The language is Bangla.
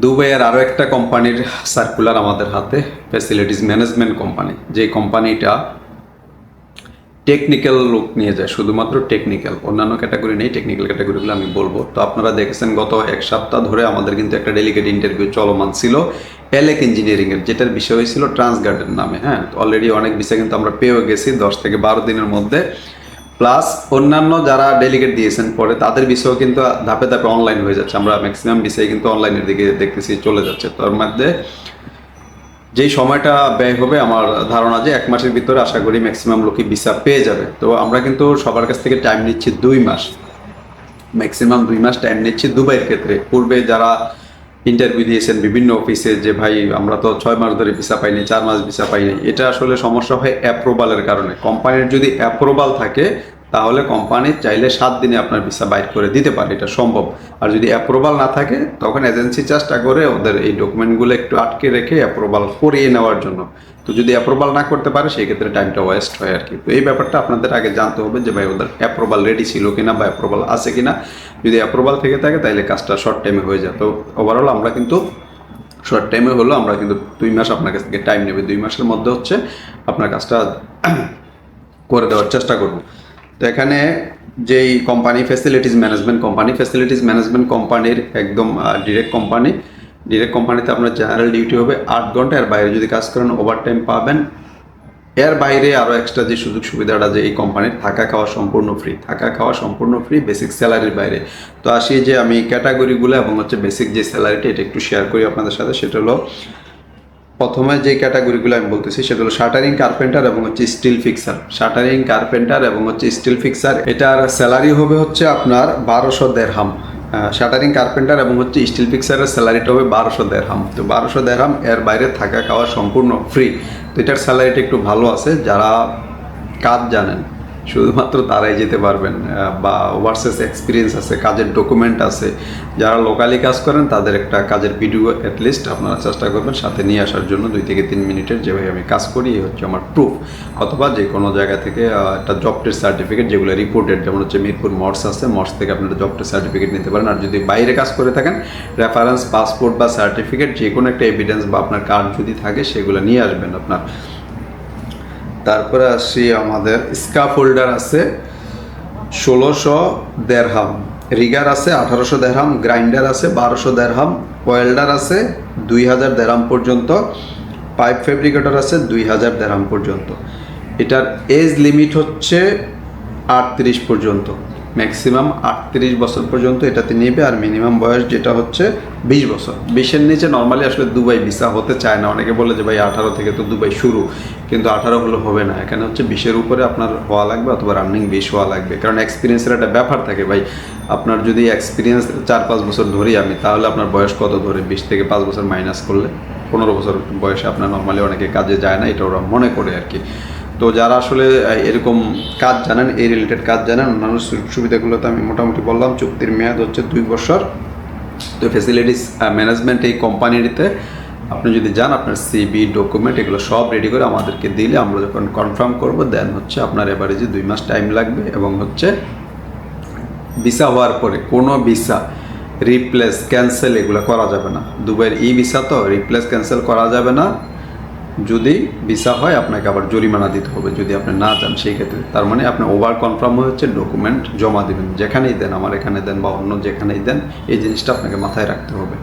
দুবাইয়ের আরও একটা কোম্পানির সার্কুলার আমাদের হাতে, ফ্যাসিলিটিস ম্যানেজমেন্ট কোম্পানি। যে কোম্পানিটা টেকনিক্যাল লোক নিয়ে যায়, শুধুমাত্র টেকনিক্যাল, অন্যান্য ক্যাটাগরি নেই। টেকনিক্যাল ক্যাটাগরিগুলো আমি বলবো। তো আপনারা দেখেছেন গত এক সপ্তাহ ধরে আমাদের কিন্তু একটা ডেলিগেট ইন্টারভিউ চলমান ছিল এলেক ইঞ্জিনিয়ারিংয়ের, যেটার বিষয় হয়েছিল ট্রান্সগার্ডের নামে। হ্যাঁ, অলরেডি অনেক বিষয় কিন্তু আমরা পেয়েও গেছি 10 থেকে 12 দিনের মধ্যে। প্লাস অন্যান্য যারা ডেলিগেট দিয়েছেন পরে তাদের বিষয়ও কিন্তু ধাপে ধাপে অনলাইন হয়ে যাচ্ছে। আমরা ম্যাক্সিমাম বিষয় কিন্তু অনলাইনের দিকে দেখতেছি চলে যাচ্ছে। তার মধ্যে যেই সময়টা ব্যয় হবে, আমার ধারণা যে 1 মাসের ভিতরে আশা করি ম্যাক্সিমাম লোকই ভিসা পেয়ে যাবে। তো আমরা কিন্তু সবার কাছ থেকে টাইম নিচ্ছি 2 মাস, ম্যাক্সিমাম 2 মাস টাইম নিচ্ছি দুবাইয়ের ক্ষেত্রে। পূর্বে যারা ইন্টারভিউ দিয়েছেন বিভিন্ন অফিসে যে ভাই আমরা তো 6 মাস ধরে ভিসা পাইনি, 4 মাস ভিসা পাইনি, এটা আসলে সমস্যা হয় অ্যাপ্রুভালের কারণে। কোম্পানির যদি অ্যাপ্রুভাল থাকে তাহলে কোম্পানি চাইলে 7 দিনে আপনার ভিসা বাইর করে দিতে পারে, এটা সম্ভব। আর যদি অ্যাপ্রুভাল না থাকে তখন এজেন্সি চেষ্টা করে ওদের এই ডকুমেন্টগুলো একটু আটকে রেখে অ্যাপ্রুভাল করিয়ে নেওয়ার জন্য। তো যদি অ্যাপ্রুভাল না করতে পারে সেই ক্ষেত্রে টাইমটা ওয়েস্ট হয় আর কি। তো এই ব্যাপারটা আপনাদের আগে জানতে হবে যে ভাই ওদের অ্যাপ্রুভাল রেডি ছিল কিনা বা অ্যাপ্রুভাল আছে কিনা। যদি অ্যাপ্রুভাল থেকে থাকে তাহলে কাজটা শর্ট টাইমে হয়ে যায়। তো ওভারঅল আমরা কিন্তু শর্ট টাইমে হলো আমরা কিন্তু 2 মাস আপনার কাছ থেকে টাইম নেবে। 2 মাসের মধ্যে হচ্ছে আপনার কাজটা করে দেওয়ার চেষ্টা করব। তো এখানে যেই কোম্পানি ফ্যাসিলিটিস ম্যানেজমেন্ট কোম্পানির একদম ডিরেক্ট কোম্পানিতে আপনার জেনারেল ডিউটি হবে 8 ঘন্টা। এর বাইরে যদি কাজ করেন ওভার টাইম পাবেন। এর বাইরে আরও এক্সট্রা যে সুযোগ সুবিধাটা যে এই কোম্পানির থাকা খাওয়া সম্পূর্ণ ফ্রি বেসিক স্যালারির বাইরে। তো আসি যে আমি ক্যাটাগরিগুলো এবং হচ্ছে বেসিক যে স্যালারিটা এটা একটু শেয়ার করি আপনাদের সাথে। সেটা হলো প্রথমে যে ক্যাটাগরিগুলো আমি বলতেছি সেটা হলো শাটারিং কার্পেন্টার এবং হচ্ছে স্টিল ফিক্সার। এটার স্যালারি হবে হচ্ছে আপনার 1200 দেরহাম। শাটারিং কার্পেন্টার এবং হচ্ছে স্টিল ফিক্সারের স্যালারিটা হবে 1200 দেরহাম। তো 1200 দেরহাম, এর বাইরে থাকা খাওয়া সম্পূর্ণ ফ্রি। তো এটার স্যালারিটা একটু ভালো আছে। যারা কাজ জানেন শুধুমাত্র তারাই যেতে পারবেন, বা ওভারসিজ এক্সপিরিয়েন্স আছে, কাজের ডকুমেন্ট আছে। যারা লোকালি কাজ করেন তাদের একটা কাজের ভিডিও অ্যাটলিস্ট আপনারা চেষ্টা করবেন সাথে নিয়ে আসার জন্য, 2 থেকে 3 মিনিটের, যেভাবে আমি কাজ করি এই হচ্ছে আমার প্রুফ। অথবা যে কোনো জায়গা থেকে একটা জব টেস্ট সার্টিফিকেট, যেগুলো রিপোর্টেড, যেমন হচ্ছে মিরপুর মর্স আছে, মর্স থেকে আপনারা জব টেস্ট সার্টিফিকেট নিতে পারেন। আর যদি বাইরে কাজ করে থাকেন রেফারেন্স পাসপোর্ট বা সার্টিফিকেট, যে কোনো একটা এভিডেন্স বা আপনার কার্ড যদি থাকে সেগুলো নিয়ে আসবেন আপনার। তারপরে আসি আমাদের স্কাফ হোল্ডার আছে 1600 দেরহাম, রিগার আছে 1800 দেরহাম, গ্রাইন্ডার আছে 1200 দেরহাম, ওয়েল্ডার আছে 2000 দেরহাম পর্যন্ত, পাইপ ফেব্রিকেটর আছে 2000 দেরহাম পর্যন্ত। এটার এজ লিমিট হচ্ছে 38 পর্যন্ত, ম্যাক্সিমাম 38 বছর পর্যন্ত এটাতে নেবে। আর মিনিমাম বয়স যেটা হচ্ছে 20 বছর। 20-এর নিচে নর্মালি আসলে দুবাই ভিসা হতে চায় না। অনেকে বলে যে ভাই 18 থেকে তো দুবাই শুরু, কিন্তু 18 হলে হবে না। এখানে হচ্ছে 20-এর উপরে আপনার হওয়া লাগবে অথবা রানিং 20 হওয়া লাগবে। কারণ এক্সপিরিয়েন্সের একটা ব্যাপার থাকে ভাই। আপনার যদি এক্সপিরিয়েন্স 4-5 বছর ধরি আমি, তাহলে আপনার বয়স কত ধরে? 20 থেকে 5 বছর মাইনাস করলে 15 বছর বয়সে আপনার নর্মালি অনেকে কাজে যায় না, এটা ওরা মনে করে আর কি। তো যারা আসলে এরকম কাজ জানেন, এই রিলেটেড কাজ জানেন, অন্যান্য সুবিধাগুলো তো আমি মোটামুটি বললাম। চুক্তির মেয়াদ হচ্ছে 2 বছর। তো ফ্যাসিলিটিস ম্যানেজমেন্ট এই কোম্পানিতে আপনি যদি যান, আপনার সিবি ডকুমেন্ট এগুলো সব রেডি করে আমাদেরকে দিলে আমরা যখন কনফার্ম করব, দেন হচ্ছে আপনার এভারেজে 2 মাস টাইম লাগবে। এবং হচ্ছে ভিসা হওয়ার পরে কোনো ভিসা রিপ্লেস ক্যান্সেল এগুলো করা যাবে না। দুবাইয়ের ভিসা তো রিপ্লেস ক্যান্সেল করা যাবে না। যদি ভিসা হয় আপনাকে আবার জরিমানা দিতে হবে যদি আপনি না যান সেই ক্ষেত্রে। তার মানে আপনি ওভার কনফার্ম হচ্ছে ডকুমেন্ট জমা দেবেন, যেখানেই দেন, আমার এখানে দেন বা অন্য যেখানেই দেন, এই জিনিসটা আপনাকে মাথায় রাখতে হবে।